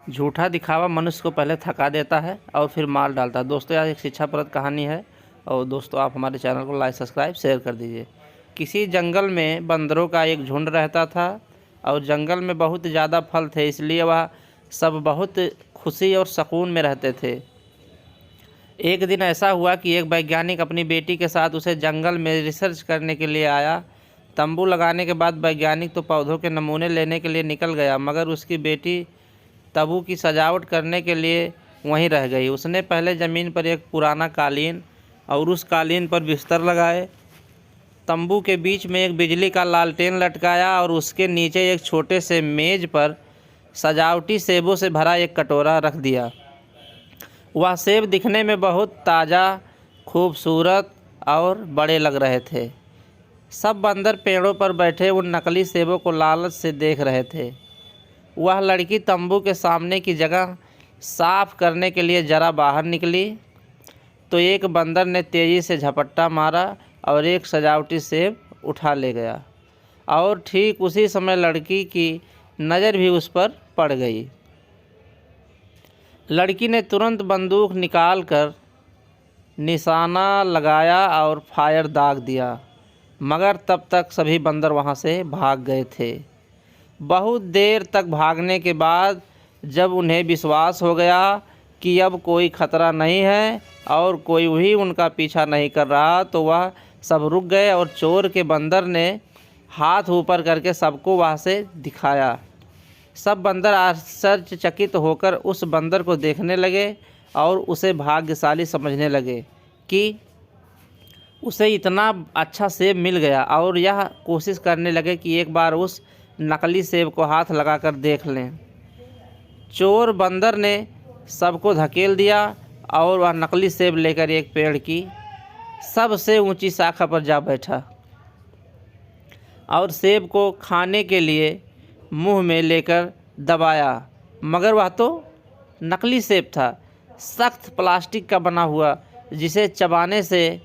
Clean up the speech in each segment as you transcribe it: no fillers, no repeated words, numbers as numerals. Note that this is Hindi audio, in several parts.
झूठा दिखावा मनुष्य को पहले थका देता है और फिर मार डालता है। दोस्तों, यह एक शिक्षाप्रद कहानी है और दोस्तों आप हमारे चैनल को लाइक सब्सक्राइब शेयर कर दीजिए। किसी जंगल में बंदरों का एक झुंड रहता था और जंगल में बहुत ज़्यादा फल थे, इसलिए वह सब बहुत खुशी और सुकून में रहते थे। एक दिन ऐसा हुआ कि एक वैज्ञानिक अपनी बेटी के साथ उसे जंगल में रिसर्च करने के लिए आया। तंबू लगाने के बाद वैज्ञानिक तो पौधों के नमूने लेने के लिए निकल गया, मगर उसकी बेटी तंबू की सजावट करने के लिए वहीं रह गई। उसने पहले ज़मीन पर एक पुराना कालीन और उस कालीन पर बिस्तर लगाए, तंबू के बीच में एक बिजली का लालटेन लटकाया और उसके नीचे एक छोटे से मेज पर सजावटी सेबों से भरा एक कटोरा रख दिया। वह सेब दिखने में बहुत ताज़ा, खूबसूरत और बड़े लग रहे थे। सब बंदर पेड़ों पर बैठे उन नकली सेबों को लालच से देख रहे थे। वह लड़की तंबू के सामने की जगह साफ करने के लिए जरा बाहर निकली तो एक बंदर ने तेज़ी से झपट्टा मारा और एक सजावटी सेब उठा ले गया और ठीक उसी समय लड़की की नज़र भी उस पर पड़ गई। लड़की ने तुरंत बंदूक निकालकर निशाना लगाया और फायर दाग दिया, मगर तब तक सभी बंदर वहां से भाग गए थे। बहुत देर तक भागने के बाद जब उन्हें विश्वास हो गया कि अब कोई खतरा नहीं है और कोई भी उनका पीछा नहीं कर रहा, तो वह सब रुक गए और चोर के बंदर ने हाथ ऊपर करके सबको वहाँ से दिखाया। सब बंदर आश्चर्यचकित होकर उस बंदर को देखने लगे और उसे भाग्यशाली समझने लगे कि उसे इतना अच्छा सेब मिल गया, और यह कोशिश करने लगे कि एक बार उस नकली सेब को हाथ लगाकर देख लें। चोर बंदर ने सबको धकेल दिया और वह नकली सेब लेकर एक पेड़ की सबसे ऊंची शाखा पर जा बैठा और सेब को खाने के लिए मुंह में लेकर दबाया, मगर वह तो नकली सेब था, सख्त प्लास्टिक का बना हुआ, जिसे चबाने से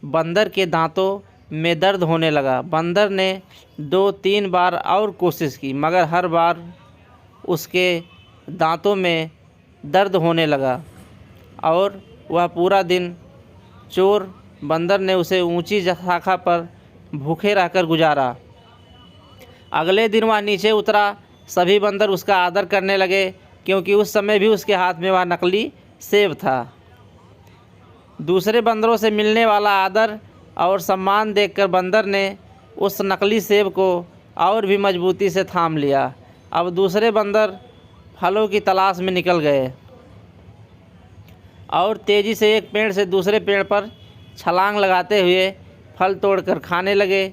बंदर के दांतों में दर्द होने लगा। बंदर ने 2-3 बार और कोशिश की, मगर हर बार उसके दांतों में दर्द होने लगा और वह पूरा दिन चोर बंदर ने उसे ऊंची शाखा पर भूखे रहकर गुजारा। अगले दिन वह नीचे उतरा। सभी बंदर उसका आदर करने लगे क्योंकि उस समय भी उसके हाथ में वह नकली सेब था। दूसरे बंदरों से मिलने वाला आदर और सम्मान देखकर बंदर ने उस नकली सेब को और भी मजबूती से थाम लिया। अब दूसरे बंदर फलों की तलाश में निकल गए और तेज़ी से एक पेड़ से दूसरे पेड़ पर छलांग लगाते हुए फल तोड़कर खाने लगे।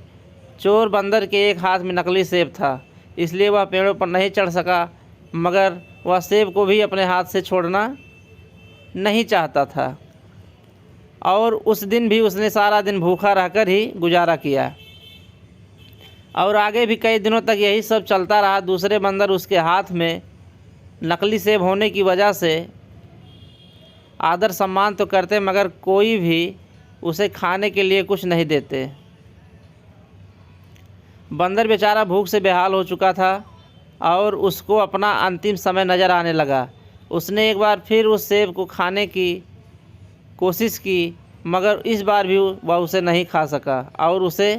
चोर बंदर के एक हाथ में नकली सेब था, इसलिए वह पेड़ों पर नहीं चढ़ सका, मगर वह सेब को भी अपने हाथ से छोड़ना नहीं चाहता था और उस दिन भी उसने सारा दिन भूखा रहकर ही गुजारा किया और आगे भी कई दिनों तक यही सब चलता रहा। दूसरे बंदर उसके हाथ में नकली सेब होने की वजह से आदर सम्मान तो करते, मगर कोई भी उसे खाने के लिए कुछ नहीं देते। बंदर बेचारा भूख से बेहाल हो चुका था और उसको अपना अंतिम समय नज़र आने लगा। उसने एक बार फिर उस सेब को खाने की कोशिश की, मगर इस बार भी वह उसे नहीं खा सका और उसे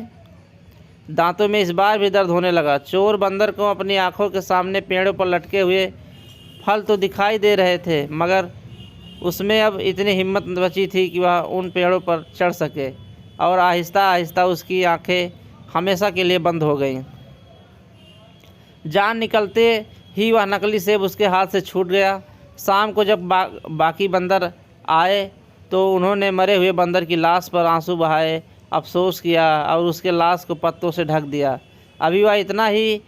दांतों में इस बार भी दर्द होने लगा। चोर बंदर को अपनी आंखों के सामने पेड़ों पर लटके हुए फल तो दिखाई दे रहे थे, मगर उसमें अब इतनी हिम्मत बची थी कि वह उन पेड़ों पर चढ़ सके, और आहिस्ता आहिस्ता उसकी आंखें हमेशा के लिए बंद हो गईं। जान निकलते ही वह नकली सेब उसके हाथ से छूट गया। शाम को जब बाकी बंदर आए तो उन्होंने मरे हुए बंदर की लाश पर आंसू बहाए, अफसोस किया और उसके लाश को पत्तों से ढक दिया। अभी वह इतना ही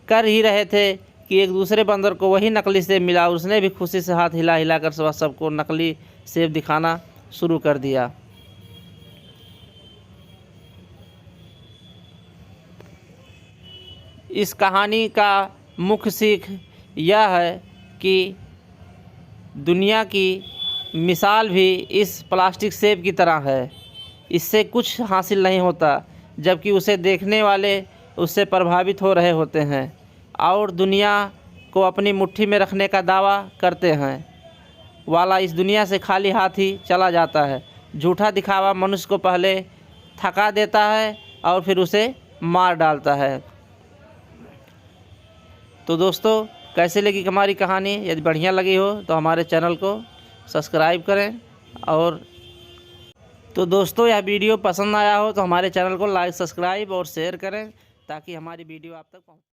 कर ही रहे थे कि एक दूसरे बंदर को वही नकली सेब मिला और उसने भी खुशी से हाथ हिला हिलाकर वह सबको नकली सेब दिखाना शुरू कर दिया। इस कहानी का मुख्य सीख यह है कि दुनिया की मिसाल भी इस प्लास्टिक सेब की तरह है। इससे कुछ हासिल नहीं होता, जबकि उसे देखने वाले उससे प्रभावित हो रहे होते हैं और दुनिया को अपनी मुट्ठी में रखने का दावा करते हैं वाला इस दुनिया से खाली हाथ ही चला जाता है। झूठा दिखावा मनुष्य को पहले थका देता है और फिर उसे मार डालता है। तो दोस्तों, कैसे लगी हमारी कहानी? यदि बढ़िया लगी हो तो हमारे चैनल को सब्सक्राइब करें। और तो दोस्तों, यह वीडियो पसंद आया हो तो हमारे चैनल को लाइक, सब्सक्राइब और शेयर करें ताकि हमारी वीडियो आप तक पहुँचे।